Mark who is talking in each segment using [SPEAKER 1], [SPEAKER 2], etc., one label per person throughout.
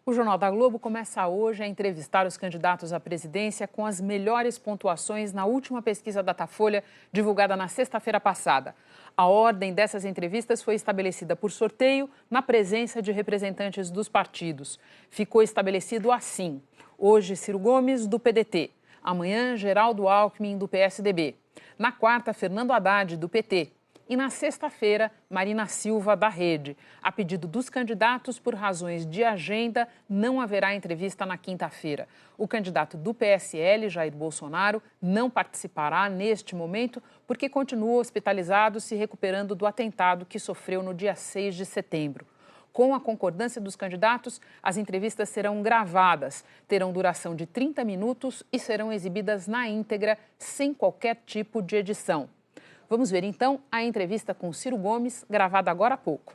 [SPEAKER 1] O Jornal da Globo começa hoje a entrevistar os candidatos à presidência com as melhores pontuações na última pesquisa Datafolha, divulgada na sexta-feira passada. A ordem dessas entrevistas foi estabelecida por sorteio na presença de representantes dos partidos. Ficou estabelecido assim: hoje, Ciro Gomes, do PDT. Amanhã, Geraldo Alckmin, do PSDB. Na quarta, Fernando Haddad, do PT. E na sexta-feira, Marina Silva, da Rede. A pedido dos candidatos, por razões de agenda, não haverá entrevista na quinta-feira. O candidato do PSL, Jair Bolsonaro, não participará neste momento porque continua hospitalizado, se recuperando do atentado que sofreu no dia 6 de setembro. Com a concordância dos candidatos, as entrevistas serão gravadas, terão duração de 30 minutos e serão exibidas na íntegra, sem qualquer tipo de edição. Vamos ver, então, a entrevista com Ciro Gomes, gravada agora há pouco.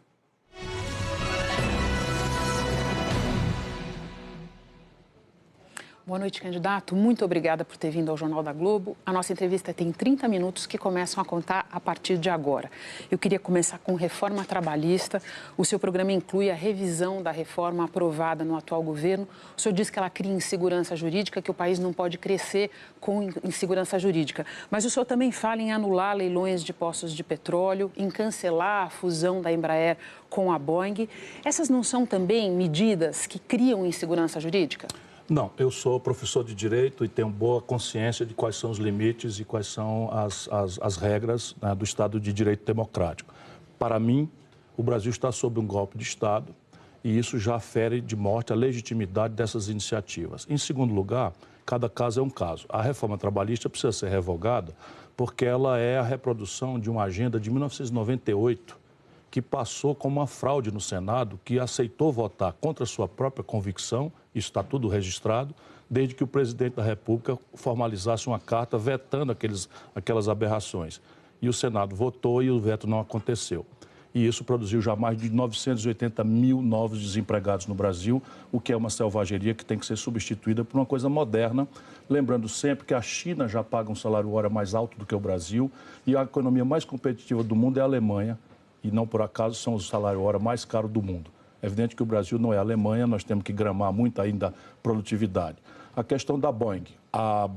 [SPEAKER 1] Boa noite, candidato. Muito obrigada por ter vindo ao Jornal da Globo. A nossa entrevista tem 30 minutos que começam a contar a partir de agora. Eu queria começar com reforma trabalhista. O seu programa inclui a revisão da reforma aprovada no atual governo. O senhor diz que ela cria insegurança jurídica, que o país não pode crescer com insegurança jurídica. Mas o senhor também fala em anular leilões de poços de petróleo, em cancelar a fusão da Embraer com a Boeing. Essas não são também medidas que criam insegurança jurídica?
[SPEAKER 2] Não, eu sou professor de Direito e tenho boa consciência de quais são os limites e quais são as regras, né, do Estado de Direito Democrático. Para mim, o Brasil está sob um golpe de Estado e isso já fere de morte a legitimidade dessas iniciativas. Em segundo lugar, cada caso é um caso. A reforma trabalhista precisa ser revogada porque ela é a reprodução de uma agenda de 1998, que passou como uma fraude no Senado, que aceitou votar contra a sua própria convicção, isso está tudo registrado, desde que o presidente da República formalizasse uma carta vetando aquelas aberrações. E o Senado votou e o veto não aconteceu. E isso produziu já mais de 980 mil novos desempregados no Brasil, o que é uma selvageria que tem que ser substituída por uma coisa moderna, lembrando sempre que a China já paga um salário hora mais alto do que o Brasil e a economia mais competitiva do mundo é a Alemanha, e não por acaso são os salários hora mais caros do mundo. É evidente que o Brasil não é a Alemanha, nós temos que gramar muito ainda a produtividade. A questão da Boeing. A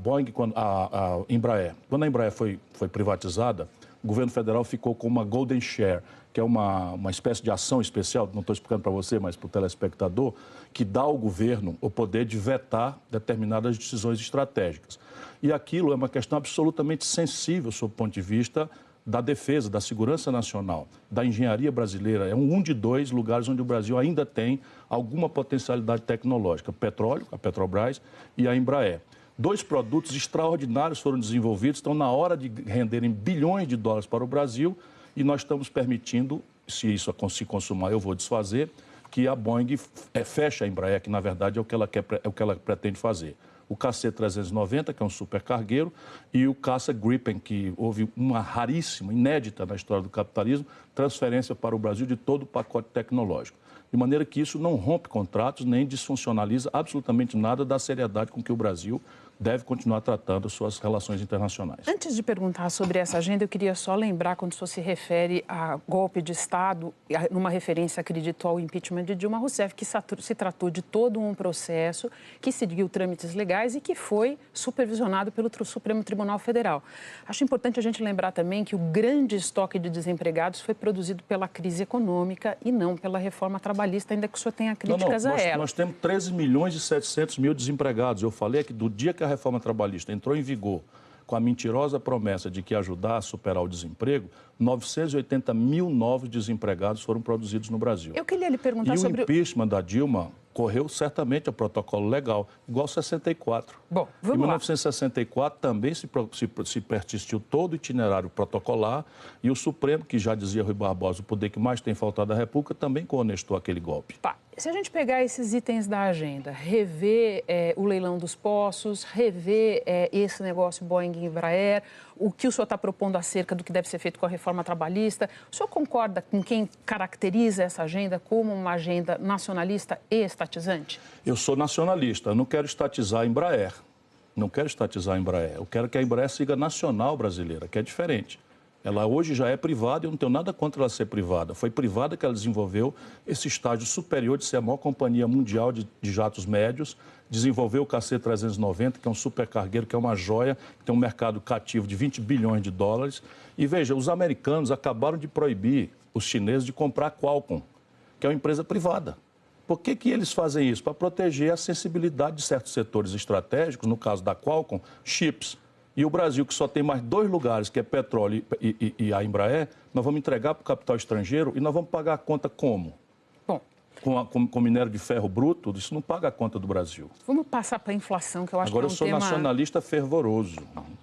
[SPEAKER 2] Embraer, quando a Embraer foi privatizada, o governo federal ficou com uma Golden Share, que é uma espécie de ação especial, não estou explicando para você, mas para o telespectador, que dá ao governo o poder de vetar determinadas decisões estratégicas. E aquilo é uma questão absolutamente sensível, sob o ponto de vista da defesa, da segurança nacional, da engenharia brasileira. É um de dois lugares onde o Brasil ainda tem alguma potencialidade tecnológica: petróleo, a Petrobras, e a Embraer. Dois produtos extraordinários foram desenvolvidos, estão na hora de renderem bilhões de dólares para o Brasil e nós estamos permitindo, se isso se consumar, eu vou desfazer, que a Boeing feche a Embraer, que na verdade é o que ela pretende fazer. O KC-390, que é um supercargueiro, e o caça Gripen, que houve uma raríssima, inédita na história do capitalismo, transferência para o Brasil de todo o pacote tecnológico. De maneira que isso não rompe contratos, nem desfuncionaliza absolutamente nada da seriedade com que o Brasil deve continuar tratando suas relações internacionais.
[SPEAKER 1] Antes de perguntar sobre essa agenda, eu queria só lembrar, quando o senhor se refere a golpe de Estado, numa referência, acredito, ao impeachment de Dilma Rousseff, que se tratou de todo um processo que seguiu trâmites legais e que foi supervisionado pelo Supremo Tribunal Federal. Acho importante a gente lembrar também que o grande estoque de desempregados foi produzido pela crise econômica e não pela reforma trabalhista, ainda que o senhor tenha críticas a ela.
[SPEAKER 2] Nós temos 13 milhões e 700 mil desempregados. Eu falei que do dia que a reforma trabalhista entrou em vigor com a mentirosa promessa de que ia ajudar a superar o desemprego, 980 mil novos desempregados foram produzidos no Brasil.
[SPEAKER 1] Eu queria lhe perguntar sobre...
[SPEAKER 2] E o impeachment da Dilma correu certamente a protocolo legal, igual 64.
[SPEAKER 1] Bom, vamos
[SPEAKER 2] em 1964 também se persistiu todo o itinerário protocolar e o Supremo, que já dizia Rui Barbosa, o poder que mais tem faltado à República, também cohonestou aquele golpe.
[SPEAKER 1] Tá. Se a gente pegar esses itens da agenda, rever o leilão dos poços, rever esse negócio Boeing e Embraer, o que o senhor está propondo acerca do que deve ser feito com a reforma trabalhista, o senhor concorda com quem caracteriza essa agenda como uma agenda nacionalista e estatizante?
[SPEAKER 2] Eu sou nacionalista, eu não quero estatizar a Embraer. Não quero estatizar a Embraer. Eu quero que a Embraer siga nacional brasileira, que é diferente. Ela hoje já é privada e eu não tenho nada contra ela ser privada. Foi privada que ela desenvolveu esse estágio superior de ser a maior companhia mundial de jatos médios, desenvolveu o KC-390, que é um supercargueiro, que é uma joia, que tem um mercado cativo de 20 bilhões de dólares. E veja, os americanos acabaram de proibir os chineses de comprar a Qualcomm, que é uma empresa privada. Por que eles fazem isso? Para proteger a sensibilidade de certos setores estratégicos, no caso da Qualcomm, chips. E o Brasil, que só tem mais 2 lugares, que é petróleo e a Embraer, nós vamos entregar para o capital estrangeiro e nós vamos pagar a conta como?
[SPEAKER 1] Bom,
[SPEAKER 2] com minério de ferro bruto, isso não paga a conta do Brasil.
[SPEAKER 1] Vamos passar para a inflação, que eu acho
[SPEAKER 2] Agora,
[SPEAKER 1] que é um
[SPEAKER 2] eu sou nacionalista fervoroso.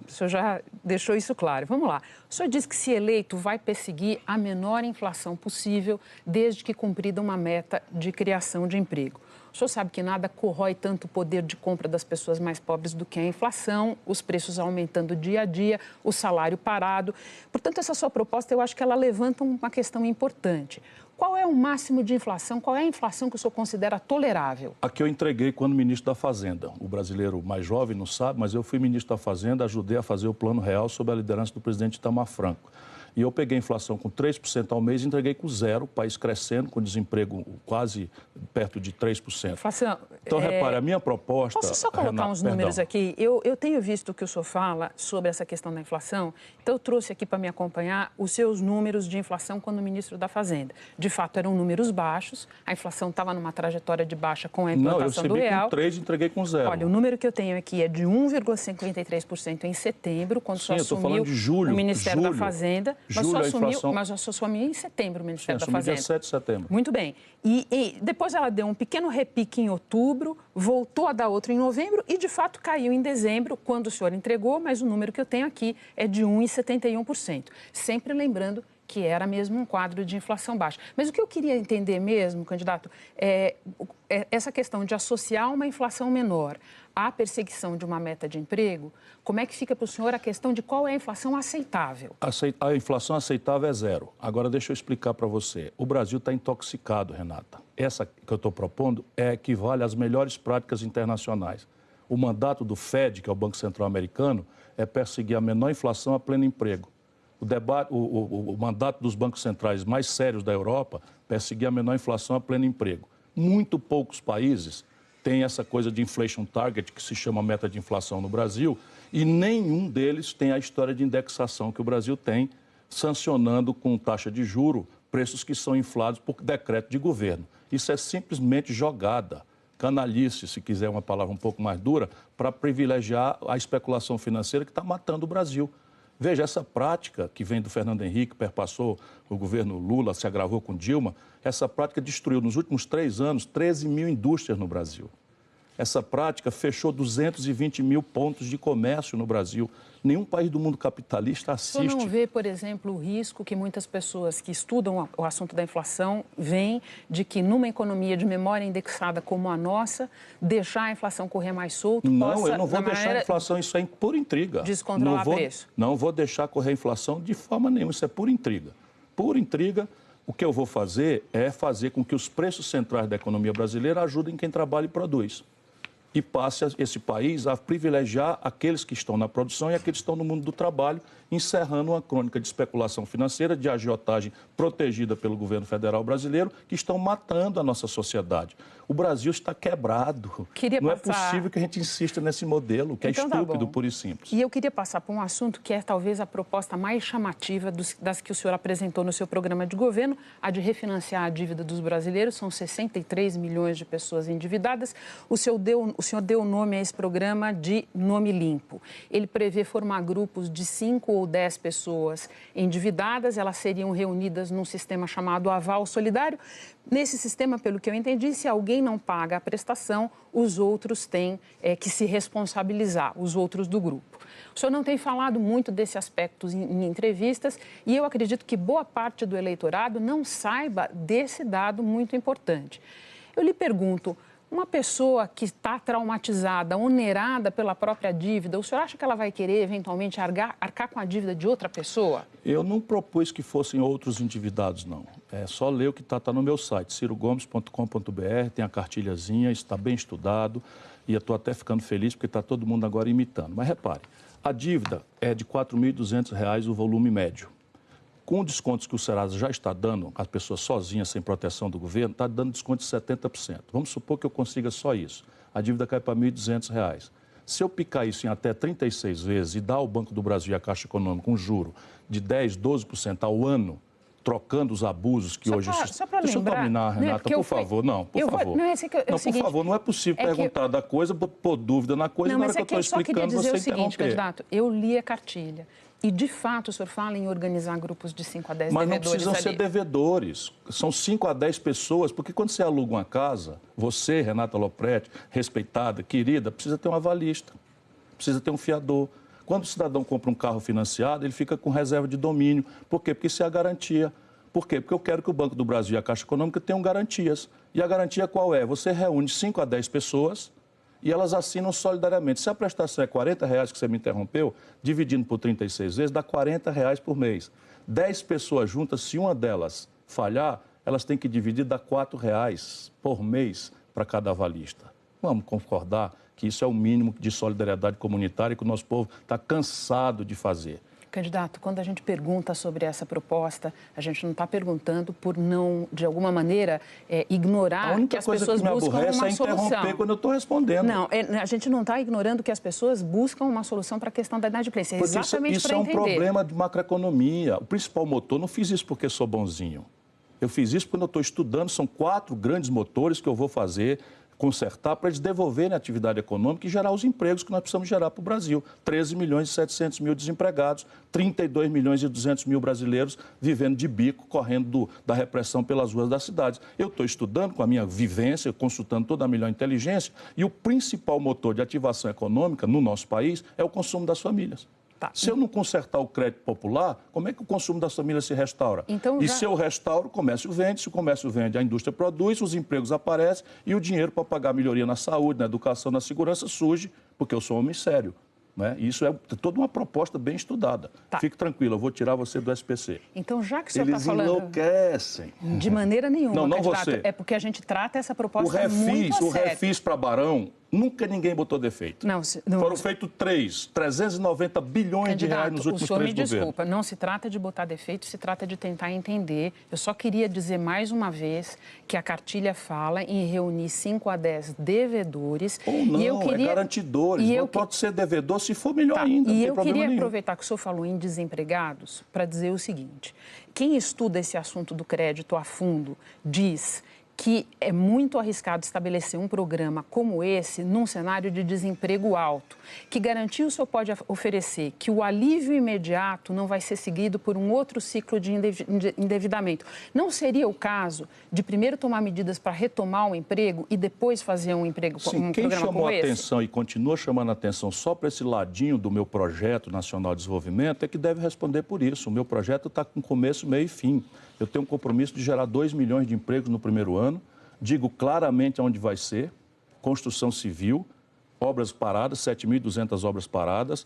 [SPEAKER 1] O senhor já deixou isso claro. Vamos lá. O senhor diz que, se eleito, vai perseguir a menor inflação possível, desde que cumprida uma meta de criação de emprego. O senhor sabe que nada corrói tanto o poder de compra das pessoas mais pobres do que a inflação, os preços aumentando dia a dia, o salário parado. Portanto, essa sua proposta, eu acho que ela levanta uma questão importante. Qual é o máximo de inflação? Qual é a inflação que o senhor considera tolerável?
[SPEAKER 2] A que eu entreguei quando ministro da Fazenda. O brasileiro mais jovem não sabe, mas eu fui ministro da Fazenda, ajudei a fazer o Plano Real sob a liderança do presidente Itamar Franco. E eu peguei a inflação com 3% ao mês e entreguei com 0%, o país crescendo, com desemprego quase perto de 3%.
[SPEAKER 1] Inflação,
[SPEAKER 2] então, repare, a minha proposta...
[SPEAKER 1] Posso só colocar uns números aqui? Eu tenho visto o que o senhor fala sobre essa questão da inflação, então eu trouxe aqui para me acompanhar os seus números de inflação quando ministro da Fazenda. De fato, eram números baixos, a inflação estava numa trajetória de baixa com a implantação do real.
[SPEAKER 2] Não, eu recebi com 3 e entreguei com 0.
[SPEAKER 1] Olha, o número que eu tenho aqui é de 1,53% em setembro, quando o senhor assumiu o Ministério da Fazenda. Mas só assumiu em setembro o Ministério da Fazenda.
[SPEAKER 2] Dia 7 de setembro.
[SPEAKER 1] Muito bem. E depois ela deu um pequeno repique em outubro, voltou a dar outro em novembro e, de fato, caiu em dezembro, quando o senhor entregou, mas o número que eu tenho aqui é de 1,71%. Sempre lembrando que era mesmo um quadro de inflação baixa. Mas o que eu queria entender mesmo, candidato, é essa questão de associar uma inflação menor à perseguição de uma meta de emprego. Como é que fica para o senhor a questão de qual é a inflação aceitável?
[SPEAKER 2] A inflação aceitável é 0. Agora, deixa eu explicar para você. O Brasil está intoxicado, Renata. Essa que eu estou propondo equivale às melhores práticas internacionais. O mandato do Fed, que é o Banco Central Americano, é perseguir a menor inflação a pleno emprego. O mandato dos bancos centrais mais sérios da Europa é perseguir a menor inflação a pleno emprego. Muito poucos países têm essa coisa de inflation target, que se chama meta de inflação no Brasil, e nenhum deles tem a história de indexação que o Brasil tem, sancionando com taxa de juro preços que são inflados por decreto de governo. Isso é simplesmente jogada, canalice, se quiser uma palavra um pouco mais dura, para privilegiar a especulação financeira que está matando o Brasil. Veja, essa prática que vem do Fernando Henrique, perpassou o governo Lula, se agravou com Dilma, essa prática destruiu nos últimos 3 anos 13 mil indústrias no Brasil. Essa prática fechou 220 mil pontos de comércio no Brasil. Nenhum país do mundo capitalista assiste.
[SPEAKER 1] O senhor não vê, por exemplo, o risco que muitas pessoas que estudam o assunto da inflação veem de que, numa economia de memória indexada como a nossa, deixar a inflação correr mais solto?
[SPEAKER 2] Não, eu não vou deixar a inflação, isso é pura intriga.
[SPEAKER 1] Descontrolar preço?
[SPEAKER 2] Não vou deixar correr a inflação de forma nenhuma, isso é pura intriga. Pura intriga. O que eu vou fazer é fazer com que os preços centrais da economia brasileira ajudem quem trabalha e produz. E passe esse país a privilegiar aqueles que estão na produção e aqueles que estão no mundo do trabalho, encerrando uma crônica de especulação financeira, de agiotagem protegida pelo governo federal brasileiro, que estão matando a nossa sociedade. O Brasil está quebrado. Não é possível que a gente insista nesse modelo, que é estúpido, puro e simples.
[SPEAKER 1] E eu queria passar por um assunto que é talvez a proposta mais chamativa das que o senhor apresentou no seu programa de governo, a de refinanciar a dívida dos brasileiros. São 63 milhões de pessoas endividadas. O senhor deu o nome a esse programa de Nome Limpo. Ele prevê formar grupos de 5 ou 10 pessoas endividadas. Elas seriam reunidas num sistema chamado Aval Solidário. Nesse sistema, pelo que eu entendi, se alguém não paga a prestação, os outros têm que se responsabilizar, os outros do grupo. O senhor não tem falado muito desse aspecto em entrevistas e eu acredito que boa parte do eleitorado não saiba desse dado muito importante. Eu lhe pergunto, uma pessoa que está traumatizada, onerada pela própria dívida, o senhor acha que ela vai querer, eventualmente, arcar com a dívida de outra pessoa?
[SPEAKER 2] Eu não propus que fossem outros endividados, não. É só ler o que está no meu site, cirogomes.com.br, tem a cartilhazinha, está bem estudado e eu estou até ficando feliz porque está todo mundo agora imitando. Mas repare, a dívida é de R$ 4.200 o volume médio. Com descontos que o Serasa já está dando, as pessoas sozinhas, sem proteção do governo, está dando desconto de 70%. Vamos supor que eu consiga só isso. A dívida cai para R$ 1.200. Se eu picar isso em até 36 vezes e dar ao Banco do Brasil e à Caixa Econômica um juro de 10%, 12% ao ano, trocando os abusos que hoje...
[SPEAKER 1] Só para lembrar...
[SPEAKER 2] Deixa eu terminar, Renata, por favor. Não, por favor. Não, por favor, não é possível perguntar da coisa, pôr dúvida na coisa, na hora que eu estou explicando, você interromper. Não, mas é que eu só queria dizer o seguinte, candidato, eu li a cartilha. E, de fato, o senhor fala em organizar grupos de 5 a 10 devedores. Mas não precisam ser devedores. São 5 a 10 pessoas, porque quando você aluga uma casa, você, Renata Lopretti, respeitada, querida, precisa ter um avalista, precisa ter um fiador. Quando o cidadão compra um carro financiado, ele fica com reserva de domínio. Por quê? Porque isso é a garantia. Por quê? Porque eu quero que o Banco do Brasil e a Caixa Econômica tenham garantias. E a garantia qual é? Você reúne 5 a 10 pessoas e elas assinam solidariamente. Se a prestação é R$40, que você me interrompeu, dividindo por 36 vezes, dá R$40 por mês. 10 pessoas juntas, se uma delas falhar, elas têm que dividir, dá R$4 por mês para cada avalista. Vamos concordar que isso é o mínimo de solidariedade comunitária que o nosso povo está cansado de fazer.
[SPEAKER 1] Candidato, quando a gente pergunta sobre essa proposta, a gente não está perguntando por não, de alguma maneira, ignorar que as pessoas buscam uma solução. A única coisa que me aborrece é interromper quando eu estou respondendo. Não, a gente não está ignorando que as pessoas buscam uma solução para a questão da inadimplência. É exatamente para entender. Isso é um problema de macroeconomia. O principal motor, não fiz isso porque sou bonzinho. Eu fiz isso quando eu estou estudando, são 4 grandes motores que eu vou fazer, consertar para eles devolverem a atividade econômica e gerar os empregos que nós precisamos gerar para o Brasil. 13 milhões e 700 mil desempregados, 32 milhões e 200 mil brasileiros vivendo de bico, correndo da repressão pelas ruas das cidades. Eu estou estudando com a minha vivência, consultando toda a melhor inteligência, e o principal motor de ativação econômica no nosso país é o consumo das famílias. Se eu não consertar o crédito popular, como é que o consumo das famílias se restaura? Então, e se eu restauro, o comércio vende, se o comércio vende, a indústria produz, os empregos aparecem e o dinheiro para pagar a melhoria na saúde, na educação, na segurança surge, porque eu sou um homem sério. Né? E isso é toda uma proposta bem estudada. Fique tranquilo, eu vou tirar você do SPC. Então, já que o senhor está falando...
[SPEAKER 2] Eles enlouquecem.
[SPEAKER 1] De maneira nenhuma,
[SPEAKER 2] não você.
[SPEAKER 1] É porque a gente trata essa proposta muito a sério.
[SPEAKER 2] O refis para Barão, nunca ninguém botou defeito. Não, foram feitos 390 bilhões de reais nos últimos 3 governos.
[SPEAKER 1] O senhor me desculpa, não se trata de botar defeito, se trata de tentar entender. Eu só queria dizer mais uma vez que a cartilha fala em reunir 5 a 10 devedores.
[SPEAKER 2] Ou não, é garantidores. Não pode ser devedor se for melhor ainda.
[SPEAKER 1] E eu queria aproveitar que o senhor falou em desempregados para dizer o seguinte. Quem estuda esse assunto do crédito a fundo diz que é muito arriscado estabelecer um programa como esse num cenário de desemprego alto. Que garantia o senhor pode oferecer que o alívio imediato não vai ser seguido por um outro ciclo de endividamento? Não seria o caso de primeiro tomar medidas para retomar o emprego e depois fazer um emprego
[SPEAKER 2] Sim, um
[SPEAKER 1] programa como esse?
[SPEAKER 2] Quem chamou a atenção e continua chamando a atenção só para esse ladinho do meu projeto nacional de desenvolvimento é que deve responder por isso. O meu projeto está com começo, meio e fim. Eu tenho um compromisso de gerar 2 milhões de empregos no primeiro ano. Digo claramente onde vai ser, construção civil, obras paradas, 7.200 obras paradas,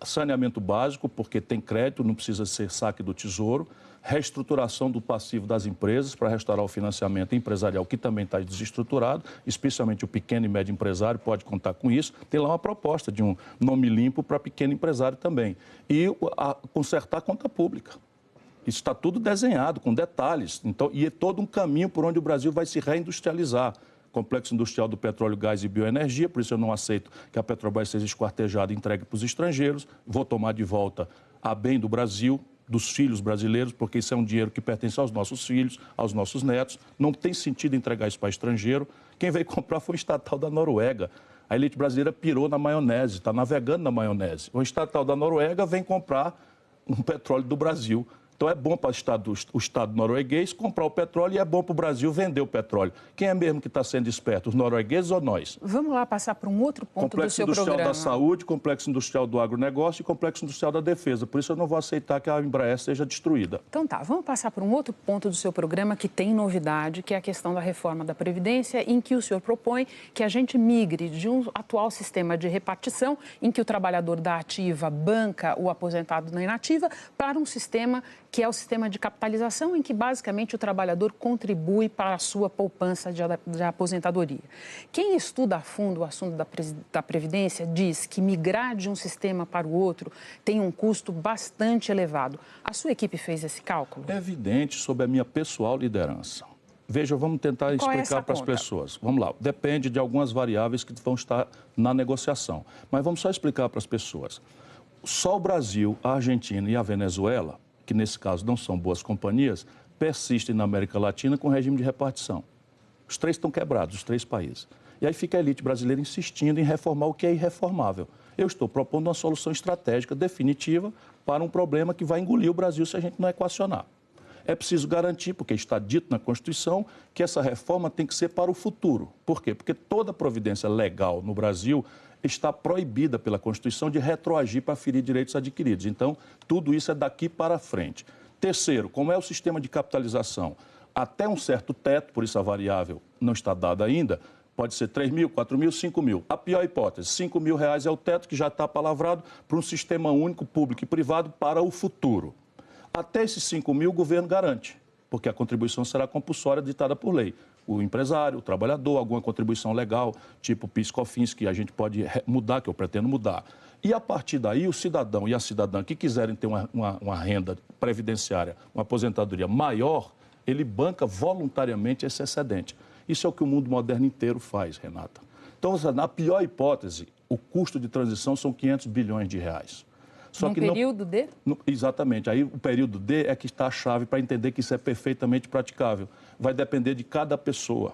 [SPEAKER 2] saneamento básico, porque tem crédito, não precisa ser saque do Tesouro, reestruturação do passivo das empresas para restaurar o financiamento empresarial, que também está desestruturado, especialmente o pequeno e médio empresário pode contar com isso. Tem lá uma proposta de um nome limpo para pequeno empresário também. E consertar a conta pública. Isso está tudo desenhado, com detalhes. Então, e é todo um caminho por onde o Brasil vai se reindustrializar. Complexo industrial do petróleo, gás e bioenergia, por isso eu não aceito que a Petrobras seja esquartejada e entregue para os estrangeiros. Vou tomar de volta a bem do Brasil, dos filhos brasileiros, porque isso é um dinheiro que pertence aos nossos filhos, aos nossos netos. Não tem sentido entregar isso para estrangeiro. Quem veio comprar foi o estatal da Noruega. A elite brasileira pirou na maionese, está navegando na maionese. O estatal da Noruega vem comprar um petróleo do Brasil. Então, é bom para o Estado norueguês comprar o petróleo e é bom para o Brasil vender o petróleo. Quem é mesmo que está sendo esperto, os noruegueses ou nós?
[SPEAKER 1] Vamos lá passar para um outro ponto do seu programa.
[SPEAKER 2] Complexo industrial da saúde, complexo industrial do agronegócio e complexo industrial da defesa. Por isso, eu não vou aceitar que a Embraer seja destruída.
[SPEAKER 1] Então tá, vamos passar para um outro ponto do seu programa que tem novidade, que é a questão da reforma da Previdência, em que o senhor propõe que a gente migre de um atual sistema de repartição, em que o trabalhador da ativa banca o aposentado na inativa, para um sistema que é o sistema de capitalização em que basicamente o trabalhador contribui para a sua poupança de aposentadoria. Quem estuda a fundo o assunto da Previdência diz que migrar de um sistema para o outro tem um custo bastante elevado. A sua equipe fez esse cálculo?
[SPEAKER 2] É evidente, sob a minha pessoal liderança. Veja, vamos tentar explicar para as pessoas. Vamos lá, depende de algumas variáveis que vão estar na negociação. Mas vamos só explicar para as pessoas. Só o Brasil, a Argentina e a Venezuela, que nesse caso não são boas companhias, persistem na América Latina com regime de repartição. Os três estão quebrados, os três países. E aí fica a elite brasileira insistindo em reformar o que é irreformável. Eu estou propondo uma solução estratégica definitiva para um problema que vai engolir o Brasil se a gente não equacionar. É preciso garantir, porque está dito na Constituição, que essa reforma tem que ser para o futuro. Por quê? Porque toda providência legal no Brasil está proibida pela Constituição de retroagir para ferir direitos adquiridos. Então, tudo isso é daqui para frente. Terceiro, como é o sistema de capitalização? Até um certo teto, por isso a variável não está dada ainda, pode ser 3 mil, 4 mil, 5 mil. A pior hipótese, 5 mil reais é o teto que já está palavrado para um sistema único, público e privado para o futuro. Até esses 5 mil o governo garante, porque a contribuição será compulsória ditada por lei. O empresário, o trabalhador, alguma contribuição legal, tipo PIS/COFINS, que a gente pode mudar, que eu pretendo mudar. E a partir daí, o cidadão e a cidadã que quiserem ter uma renda previdenciária, uma aposentadoria maior, ele banca voluntariamente esse excedente. Isso é o que o mundo moderno inteiro faz, Renata. Então, na pior hipótese, o custo de transição são 500 bilhões de reais.
[SPEAKER 1] Só que período D?
[SPEAKER 2] Exatamente. Aí o período D é que está a chave para entender que isso é perfeitamente praticável. Vai depender de cada pessoa.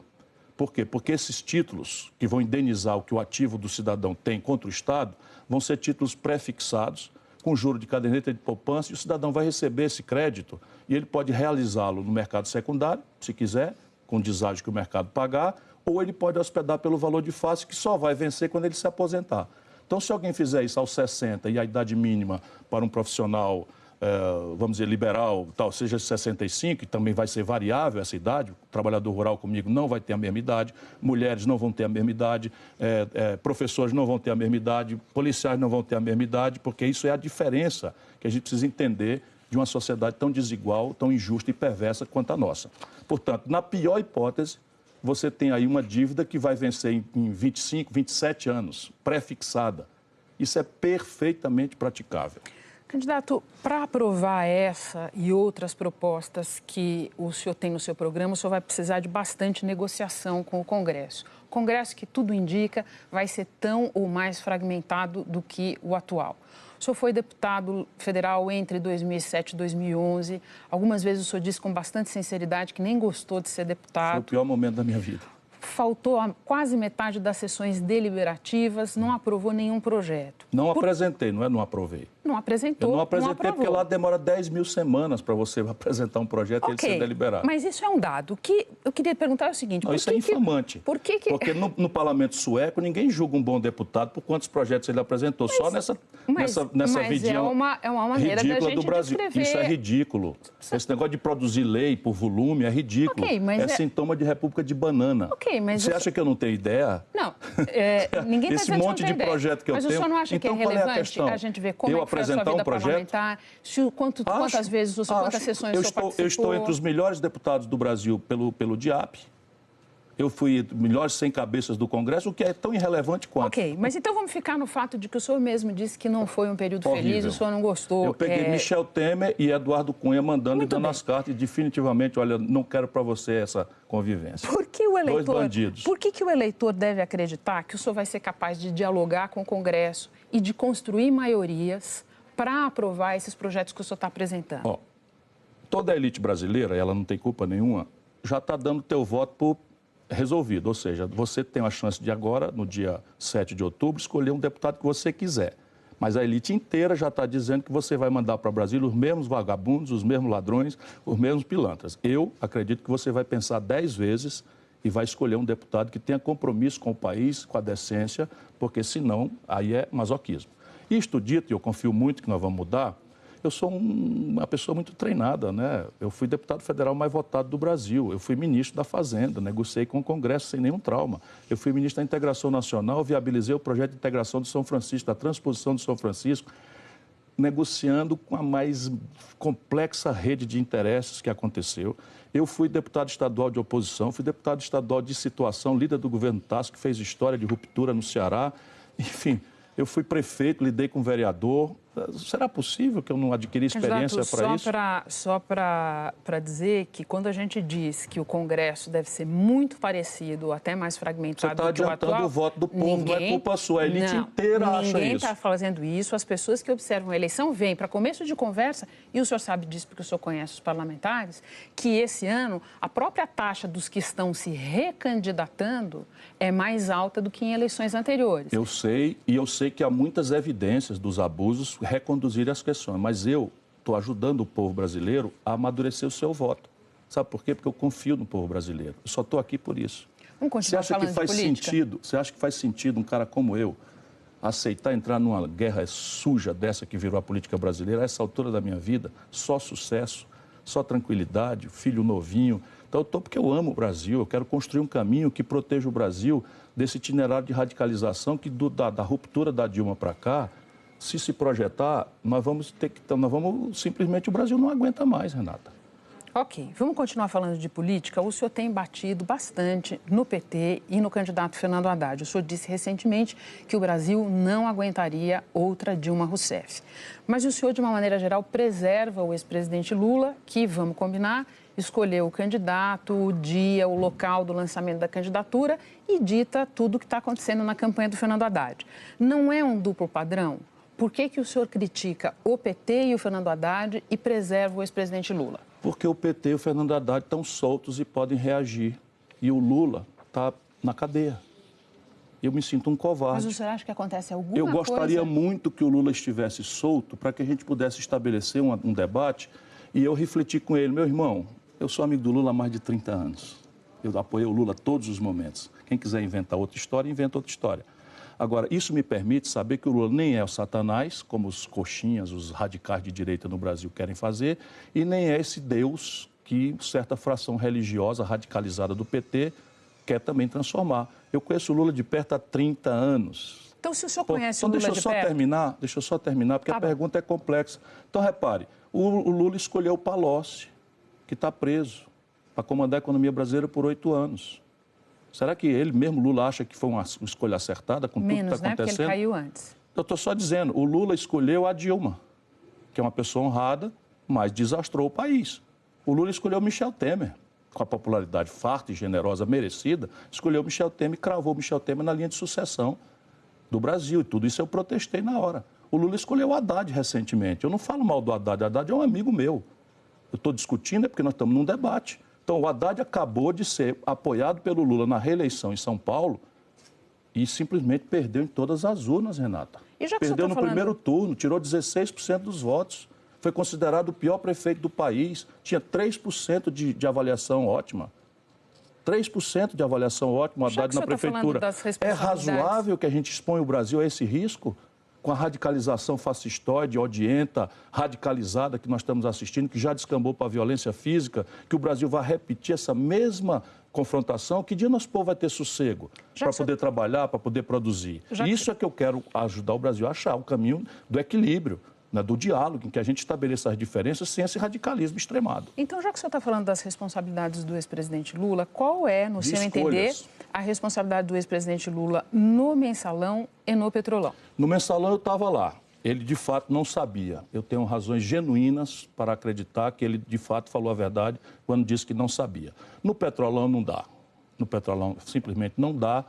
[SPEAKER 2] Por quê? Porque esses títulos que vão indenizar o que o ativo do cidadão tem contra o Estado vão ser títulos pré-fixados, com juro de caderneta de poupança, e o cidadão vai receber esse crédito e ele pode realizá-lo no mercado secundário, se quiser, com deságio que o mercado pagar, ou ele pode hospedar pelo valor de face, que só vai vencer quando ele se aposentar. Então, se alguém fizer isso aos 60 e a idade mínima para um profissional, vamos dizer, liberal, tal, seja 65, e também vai ser variável essa idade, o trabalhador rural comigo não vai ter a mesma idade, mulheres não vão ter a mesma idade, professores não vão ter a mesma idade, policiais não vão ter a mesma idade, porque isso é a diferença que a gente precisa entender de uma sociedade tão desigual, tão injusta e perversa quanto a nossa. Portanto, na pior hipótese, você tem aí uma dívida que vai vencer em 25, 27 anos, pré-fixada. Isso é perfeitamente praticável.
[SPEAKER 1] Candidato, para aprovar essa e outras propostas que o senhor tem no seu programa, o senhor vai precisar de bastante negociação com o Congresso. O Congresso, que tudo indica, vai ser tão ou mais fragmentado do que o atual. O senhor foi deputado federal entre 2007 e 2011. Algumas vezes o senhor disse com bastante sinceridade que nem gostou de ser deputado.
[SPEAKER 2] Foi o pior momento da minha vida.
[SPEAKER 1] Faltou quase metade das sessões deliberativas, não aprovou nenhum projeto.
[SPEAKER 2] Não apresentei, não é não aprovei.
[SPEAKER 1] Não apresentou,
[SPEAKER 2] eu não apresentei
[SPEAKER 1] não
[SPEAKER 2] porque lá demora 10 mil semanas para você apresentar um projeto e ele ser deliberado.
[SPEAKER 1] Mas isso é um dado. O que eu queria perguntar é o seguinte...
[SPEAKER 2] Não, isso é infamante.
[SPEAKER 1] Porque
[SPEAKER 2] no parlamento sueco ninguém julga um bom deputado por quantos projetos ele apresentou. Só nessa vidinha
[SPEAKER 1] é uma maneira da gente
[SPEAKER 2] do Brasil.
[SPEAKER 1] Descrever...
[SPEAKER 2] Isso é ridículo. Esse negócio de produzir lei por volume é ridículo. Sintoma de república de banana. Você acha que eu não tenho ideia?
[SPEAKER 1] Não, ninguém está
[SPEAKER 2] esse monte de projeto que eu tenho.
[SPEAKER 1] Mas o senhor não acha
[SPEAKER 2] então,
[SPEAKER 1] que é relevante a gente ver como foi a sua vida parlamentar? Quantas vezes, quantas sessões o senhor participou?
[SPEAKER 2] Eu estou entre os melhores deputados do Brasil pelo DIAP. Eu fui melhores 100 cabeças do Congresso, o que é tão irrelevante quanto.
[SPEAKER 1] Ok, mas então vamos ficar no fato de que o senhor mesmo disse que não foi um período feliz, o senhor não gostou.
[SPEAKER 2] Eu peguei Michel Temer e Eduardo Cunha mandando e dando as cartas e definitivamente, olha, não quero para você essa convivência.
[SPEAKER 1] Por que o eleitor,
[SPEAKER 2] dois bandidos.
[SPEAKER 1] Por que o eleitor deve acreditar que o senhor vai ser capaz de dialogar com o Congresso e de construir maiorias para aprovar esses projetos que o senhor está apresentando?
[SPEAKER 2] Toda a elite brasileira, ela não tem culpa nenhuma, já está dando teu voto por resolvido. Ou seja, você tem a chance de agora, no dia 7 de outubro, escolher um deputado que você quiser. Mas a elite inteira já está dizendo que você vai mandar para Brasília os mesmos vagabundos, os mesmos ladrões, os mesmos pilantras. Eu acredito que você vai pensar 10 vezes e vai escolher um deputado que tenha compromisso com o país, com a decência, porque senão aí é masoquismo. Isto dito, e eu confio muito que nós vamos mudar, eu sou uma pessoa muito treinada, né? Eu fui deputado federal mais votado do Brasil, eu fui ministro da Fazenda, negociei com o Congresso sem nenhum trauma. Eu fui ministro da Integração Nacional, viabilizei o projeto de integração de São Francisco, da transposição de São Francisco. negociando com a mais complexa rede de interesses que aconteceu. Eu fui deputado estadual de oposição, fui deputado estadual de situação, líder do governo Tasso, que fez história de ruptura no Ceará. Enfim, eu fui prefeito, lidei com vereador. Será possível que eu não adquiri experiência para isso?
[SPEAKER 1] Só para dizer que quando a gente diz que o Congresso deve ser muito parecido, até mais fragmentado do que o atual...
[SPEAKER 2] Você está adiantando o voto do povo, não é culpa sua, a elite inteira acha isso.
[SPEAKER 1] Ninguém está fazendo isso, as pessoas que observam a eleição vêm para começo de conversa, e o senhor sabe disso porque o senhor conhece os parlamentares, que esse ano a própria taxa dos que estão se recandidatando é mais alta do que em eleições anteriores.
[SPEAKER 2] Eu sei, e eu sei que há muitas evidências dos abusos reconduzir as questões, mas eu estou ajudando o povo brasileiro a amadurecer o seu voto. Sabe por quê? Porque eu confio no povo brasileiro. Eu só estou aqui por isso.
[SPEAKER 1] Vamos continuar falando de política?
[SPEAKER 2] Você acha que faz sentido um cara como eu aceitar entrar numa guerra suja dessa que virou a política brasileira? A essa altura da minha vida, só sucesso, só tranquilidade, filho novinho. Então eu estou porque eu amo o Brasil, eu quero construir um caminho que proteja o Brasil desse itinerário de radicalização que da ruptura da Dilma para cá, se projetar, nós vamos simplesmente, o Brasil não aguenta mais, Renata.
[SPEAKER 1] Ok, vamos continuar falando de política. O senhor tem batido bastante no PT e no candidato Fernando Haddad. O senhor disse recentemente que o Brasil não aguentaria outra Dilma Rousseff. Mas o senhor, de uma maneira geral, preserva o ex-presidente Lula, que, vamos combinar, escolheu o candidato, o dia, o local do lançamento da candidatura e dita tudo o que está acontecendo na campanha do Fernando Haddad. Não é um duplo padrão? Por que o senhor critica o PT e o Fernando Haddad e preserva o ex-presidente Lula?
[SPEAKER 2] Porque o PT e o Fernando Haddad estão soltos e podem reagir. E o Lula está na cadeia. Eu me sinto um covarde.
[SPEAKER 1] Mas o senhor acha que acontece alguma coisa?
[SPEAKER 2] Eu gostaria muito que o Lula estivesse solto para que a gente pudesse estabelecer um debate e eu refletir com ele. Meu irmão, eu sou amigo do Lula há mais de 30 anos. Eu apoiei o Lula todos os momentos. Quem quiser inventar outra história, inventa outra história. Agora, isso me permite saber que o Lula nem é o Satanás, como os coxinhas, os radicais de direita no Brasil querem fazer, e nem é esse Deus que certa fração religiosa radicalizada do PT quer também transformar. Eu conheço o Lula de perto há 30 anos.
[SPEAKER 1] Então, se o senhor conhece o Lula de perto...
[SPEAKER 2] Deixa eu só terminar, porque a pergunta é complexa. Então, repare, o Lula escolheu o Palocci, que está preso, para comandar a economia brasileira por 8 anos. Será que ele mesmo, Lula, acha que foi uma escolha acertada com tudo que está acontecendo?
[SPEAKER 1] Menos, né? Porque ele caiu antes.
[SPEAKER 2] Eu estou só dizendo, o Lula escolheu a Dilma, que é uma pessoa honrada, mas desastrou o país. O Lula escolheu Michel Temer, com a popularidade farta e generosa merecida, escolheu Michel Temer e cravou Michel Temer na linha de sucessão do Brasil. E tudo isso eu protestei na hora. O Lula escolheu o Haddad recentemente. Eu não falo mal do Haddad, o Haddad é um amigo meu. Eu estou discutindo é porque nós estamos num debate. Então, o Haddad acabou de ser apoiado pelo Lula na reeleição em São Paulo e simplesmente perdeu em todas as urnas, Renata. Perdeu no primeiro turno, tirou 16% dos votos. Foi considerado o pior prefeito do país. Tinha 3% de avaliação ótima. 3% de avaliação ótima, o Haddad na prefeitura. É razoável que a gente exponha o Brasil a esse risco? Com a radicalização fascistoide, odienta, radicalizada que nós estamos assistindo, que já descambou para a violência física, que o Brasil vai repetir essa mesma confrontação, que dia nosso povo vai ter sossego para poder trabalhar, para poder produzir? Isso é que eu quero ajudar o Brasil a achar, o caminho do equilíbrio, né, do diálogo, em que a gente estabeleça as diferenças sem esse radicalismo extremado.
[SPEAKER 1] Então, já que o senhor está falando das responsabilidades do ex-presidente Lula, qual é, no seu entender, a responsabilidade do ex-presidente Lula no Mensalão e no Petrolão?
[SPEAKER 2] No Mensalão eu estava lá. Ele, de fato, não sabia. Eu tenho razões genuínas para acreditar que ele, de fato, falou a verdade quando disse que não sabia. No Petrolão não dá. No Petrolão simplesmente não dá,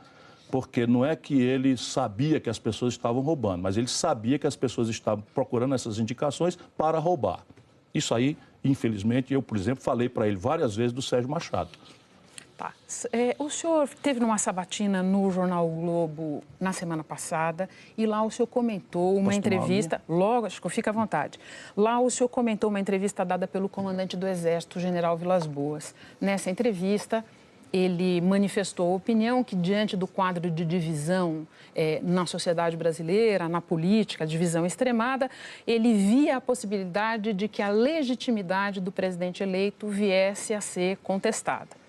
[SPEAKER 2] porque não é que ele sabia que as pessoas estavam roubando, mas ele sabia que as pessoas estavam procurando essas indicações para roubar. Isso aí, infelizmente, eu, por exemplo, falei para ele várias vezes do Sérgio Machado.
[SPEAKER 1] Tá. O senhor teve numa sabatina no Jornal o Globo na semana passada e lá o senhor comentou uma entrevista... Logo, acho que fica à vontade. Lá o senhor comentou uma entrevista dada pelo comandante do Exército, General Vilas Boas. Nessa entrevista, ele manifestou a opinião que, diante do quadro de divisão na sociedade brasileira, na política, divisão extremada, ele via a possibilidade de que a legitimidade do presidente eleito viesse a ser contestada.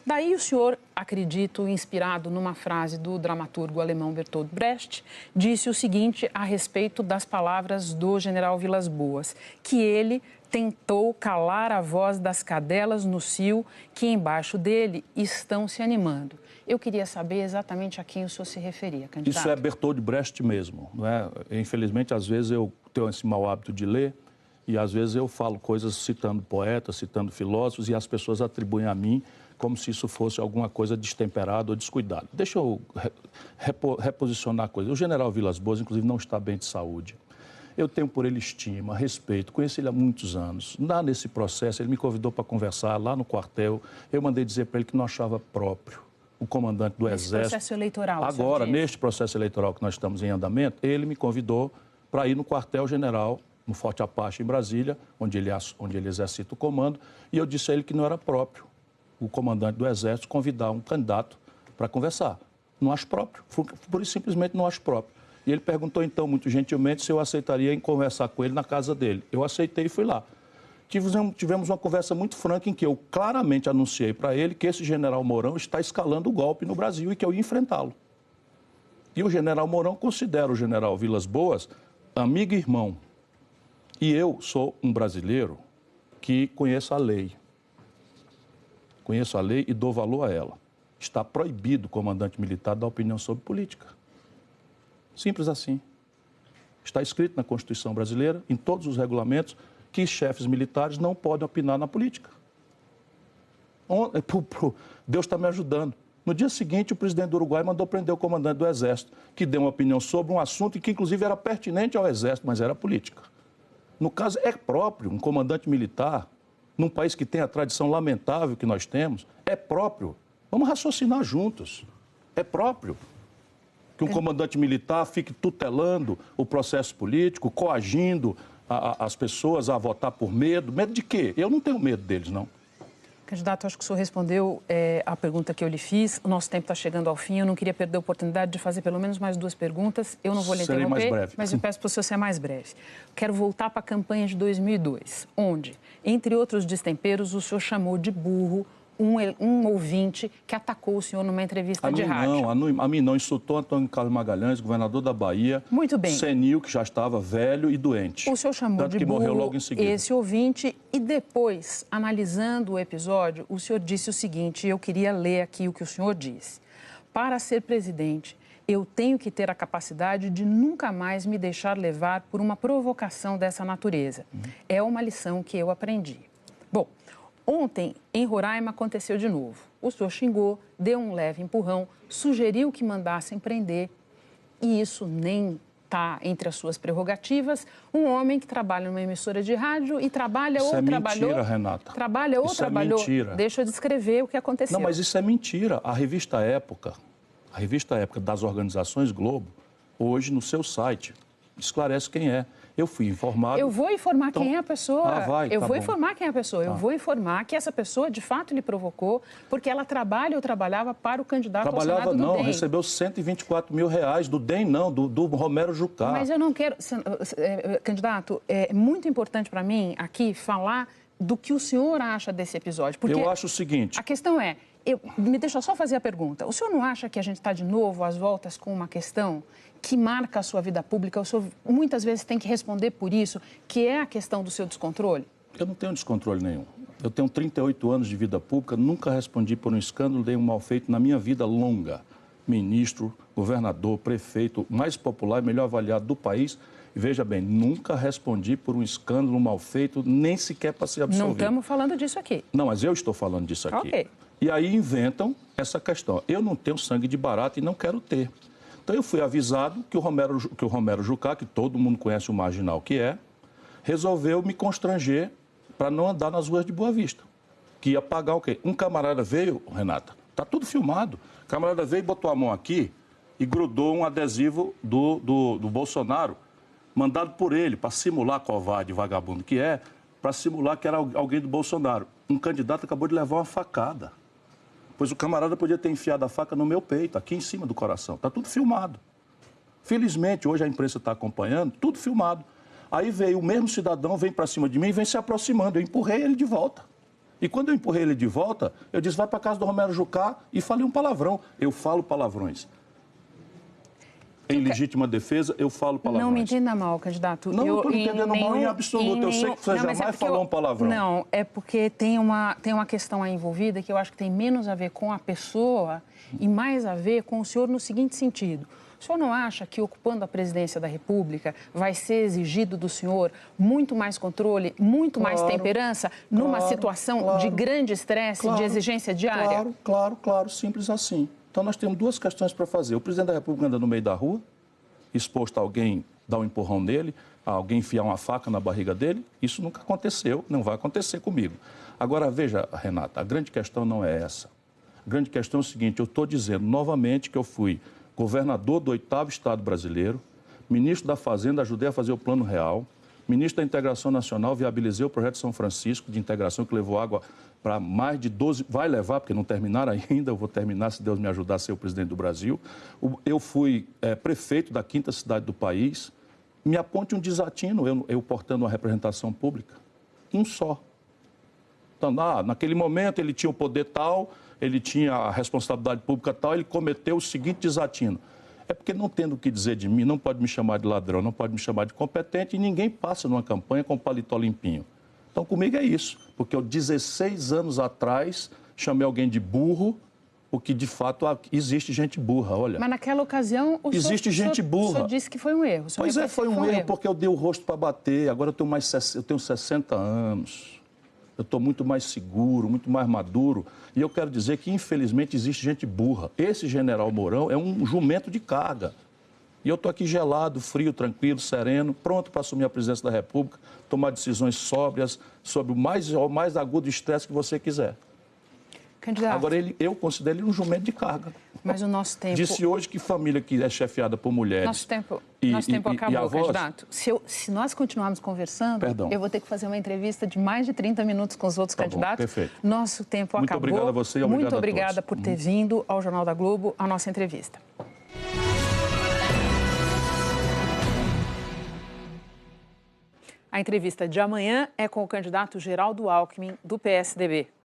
[SPEAKER 1] Daí o senhor, acredito, inspirado numa frase do dramaturgo alemão Bertolt Brecht, disse o seguinte a respeito das palavras do general Vilas Boas, que ele tentou calar a voz das cadelas no cio que embaixo dele estão se animando. Eu queria saber exatamente a quem o senhor se referia, candidato.
[SPEAKER 2] Isso é Bertolt Brecht mesmo, não é? Infelizmente, às vezes eu tenho esse mau hábito de ler e às vezes eu falo coisas citando poetas, citando filósofos e as pessoas atribuem a mim como se isso fosse alguma coisa destemperada ou descuidada. Deixa eu reposicionar a coisa. O general Vilas Boas, inclusive, não está bem de saúde. Eu tenho por ele estima, respeito, conheci ele há muitos anos. Lá nesse processo, ele me convidou para conversar lá no quartel. Eu mandei dizer para ele que não achava próprio o comandante do Exército.
[SPEAKER 1] Nesse processo eleitoral.
[SPEAKER 2] Agora, neste processo eleitoral que nós estamos em andamento, ele me convidou para ir no quartel-general, no Forte Apache, em Brasília, onde ele exercita o comando, e eu disse a ele que não era próprio o comandante do Exército convidar um candidato para conversar. Não acho próprio, por isso simplesmente não acho próprio. E ele perguntou, então, muito gentilmente, se eu aceitaria em conversar com ele na casa dele. Eu aceitei e fui lá. Tivemos uma conversa muito franca em que eu claramente anunciei para ele que esse general Mourão está escalando o golpe no Brasil e que eu ia enfrentá-lo. E o general Mourão considera o general Vilas Boas amigo e irmão. E eu sou um brasileiro que conheço a lei. Conheço a lei e dou valor a ela. Está proibido o comandante militar dar opinião sobre política. Simples assim. Está escrito na Constituição brasileira, em todos os regulamentos, que chefes militares não podem opinar na política. Deus está me ajudando. No dia seguinte, o presidente do Uruguai mandou prender o comandante do Exército, que deu uma opinião sobre um assunto e que, inclusive, era pertinente ao Exército, mas era política. No caso, é próprio um comandante militar, num país que tem a tradição lamentável que nós temos, é próprio. Vamos raciocinar juntos. É próprio que um comandante militar fique tutelando o processo político, coagindo as pessoas a votar por medo. Medo de quê? Eu não tenho medo deles, não.
[SPEAKER 1] Candidato, acho que o senhor respondeu a pergunta que eu lhe fiz. O nosso tempo está chegando ao fim. Eu não queria perder a oportunidade de fazer pelo menos mais 2 perguntas. Eu não vou lhe interromper,
[SPEAKER 2] mais breve.
[SPEAKER 1] Mas eu peço para o senhor ser mais breve. Quero voltar para a campanha de 2002, onde, entre outros destemperos, o senhor chamou de burro um ouvinte que atacou o senhor numa entrevista de rádio.
[SPEAKER 2] A mim não. Insultou Antônio Carlos Magalhães, governador da Bahia.
[SPEAKER 1] Muito bem.
[SPEAKER 2] Senil, que já estava velho e doente.
[SPEAKER 1] O senhor chamou
[SPEAKER 2] tanto
[SPEAKER 1] de
[SPEAKER 2] que
[SPEAKER 1] burro
[SPEAKER 2] morreu logo em seguida.
[SPEAKER 1] Esse ouvinte e depois, analisando o episódio, o senhor disse o seguinte, e eu queria ler aqui o que o senhor disse. Para ser presidente, eu tenho que ter a capacidade de nunca mais me deixar levar por uma provocação dessa natureza. É uma lição que eu aprendi. Bom, ontem, em Roraima, aconteceu de novo. O senhor xingou, deu um leve empurrão, sugeriu que mandassem prender, e isso nem está entre as suas prerrogativas. Um homem que trabalha numa emissora de rádio e trabalha ou trabalhou...
[SPEAKER 2] Mentira, Renata.
[SPEAKER 1] Trabalha ou trabalhou...
[SPEAKER 2] Isso é mentira.
[SPEAKER 1] Deixa eu descrever o que aconteceu.
[SPEAKER 2] Não, mas isso é mentira. A revista Época das organizações Globo, hoje, no seu site, esclarece quem é. Eu fui informado...
[SPEAKER 1] Eu vou informar quem é a pessoa. Eu vou informar quem é a pessoa. Eu vou informar que essa pessoa, de fato, lhe provocou, porque ela trabalha ou trabalhava para o candidato ao Senado do DEM.
[SPEAKER 2] Não, recebeu R$124 mil do DEM, não, do Romero Jucá.
[SPEAKER 1] Mas eu não quero... Candidato, é muito importante para mim aqui falar do que o senhor acha desse episódio. Porque
[SPEAKER 2] eu acho o seguinte...
[SPEAKER 1] A questão é... me deixa só fazer a pergunta. O senhor não acha que a gente está de novo às voltas com uma questão que marca a sua vida pública? O senhor muitas vezes tem que responder por isso, que é a questão do seu descontrole?
[SPEAKER 2] Eu não tenho descontrole nenhum. Eu tenho 38 anos de vida pública, nunca respondi por um escândalo, dei um mal feito na minha vida longa. Ministro, governador, prefeito, mais popular e melhor avaliado do país. E veja bem, nunca respondi por um escândalo, um mal feito, nem sequer para ser absolvido.
[SPEAKER 1] Não estamos falando disso aqui.
[SPEAKER 2] Não, mas eu estou falando disso aqui.
[SPEAKER 1] Ok.
[SPEAKER 2] E aí inventam essa questão. Eu não tenho sangue de barata e não quero ter. Então eu fui avisado que o Romero Jucá, que todo mundo conhece o marginal que é, resolveu me constranger para não andar nas ruas de Boa Vista. Que ia pagar o quê? Um camarada veio, Renata, está tudo filmado. O camarada veio e botou a mão aqui e grudou um adesivo do Bolsonaro, mandado por ele, para simular covarde, vagabundo que é, para simular que era alguém do Bolsonaro. Um candidato acabou de levar uma facada. Pois o camarada podia ter enfiado a faca no meu peito, aqui em cima do coração. Está tudo filmado. Felizmente, hoje a imprensa está acompanhando, tudo filmado. Aí veio o mesmo cidadão, vem para cima de mim e vem se aproximando. Eu empurrei ele de volta. E quando eu empurrei ele de volta, eu disse, vai para casa do Romero Jucá e falei um palavrão. Eu falo palavrões. Em legítima defesa, eu falo palavrões.
[SPEAKER 1] Não me entenda mal, candidato.
[SPEAKER 2] Não estou entendendo mal em absoluto. Eu sei que você jamais falou um palavrão.
[SPEAKER 1] Não, é porque tem uma questão aí envolvida que eu acho que tem menos a ver com a pessoa e mais a ver com o senhor no seguinte sentido. O senhor não acha que, ocupando a presidência da República, vai ser exigido do senhor muito mais controle, muito mais temperança, numa situação de grande estresse, de exigência diária?
[SPEAKER 2] Claro, simples assim. Então, nós temos duas questões para fazer. O presidente da República anda no meio da rua, exposto a alguém dar um empurrão nele, a alguém enfiar uma faca na barriga dele. Isso nunca aconteceu, não vai acontecer comigo. Agora, veja, Renata, a grande questão não é essa. A grande questão é o seguinte, eu estou dizendo novamente que eu fui governador do 8º Estado brasileiro, ministro da Fazenda, ajudei a fazer o Plano Real, ministro da Integração Nacional, viabilizei o projeto São Francisco de integração que levou água para mais de 12... Vai levar, porque não terminaram ainda, eu vou terminar, se Deus me ajudar a ser o presidente do Brasil. Eu fui prefeito da 5ª cidade do país. Me aponte um desatino, eu portando uma representação pública. Um só. Então, naquele momento ele tinha o poder tal, ele tinha a responsabilidade pública tal, ele cometeu o seguinte desatino. É porque não tendo o que dizer de mim, não pode me chamar de ladrão, não pode me chamar de competente e ninguém passa numa campanha com paletó limpinho. Então, comigo é isso, porque eu, 16 anos atrás, chamei alguém de burro, porque, de fato, existe gente burra, olha.
[SPEAKER 1] Mas naquela ocasião,
[SPEAKER 2] existe gente burra.
[SPEAKER 1] O senhor disse que foi um erro.
[SPEAKER 2] Pois é, foi um erro, porque eu dei o rosto para bater, agora eu tenho 60 anos. Eu estou muito mais seguro, muito mais maduro. E eu quero dizer que, infelizmente, existe gente burra. Esse general Mourão é um jumento de carga. E eu estou aqui gelado, frio, tranquilo, sereno, pronto para assumir a presidência da República, tomar decisões sóbrias sobre o mais agudo estresse que você quiser.
[SPEAKER 1] Candidato.
[SPEAKER 2] Agora, eu considero ele um jumento de carga.
[SPEAKER 1] Mas o nosso tempo...
[SPEAKER 2] Disse hoje que família que é chefiada por mulheres...
[SPEAKER 1] Nosso tempo acabou, candidato. Se nós continuarmos conversando, eu vou ter que fazer uma entrevista de mais de 30 minutos com os outros candidatos.
[SPEAKER 2] Bom, perfeito.
[SPEAKER 1] Nosso tempo acabou.
[SPEAKER 2] Muito obrigado a você e obrigado
[SPEAKER 1] Muito obrigada
[SPEAKER 2] a todos.
[SPEAKER 1] por ter vindo ao Jornal da Globo, a nossa entrevista. A entrevista de amanhã é com o candidato Geraldo Alckmin, do PSDB.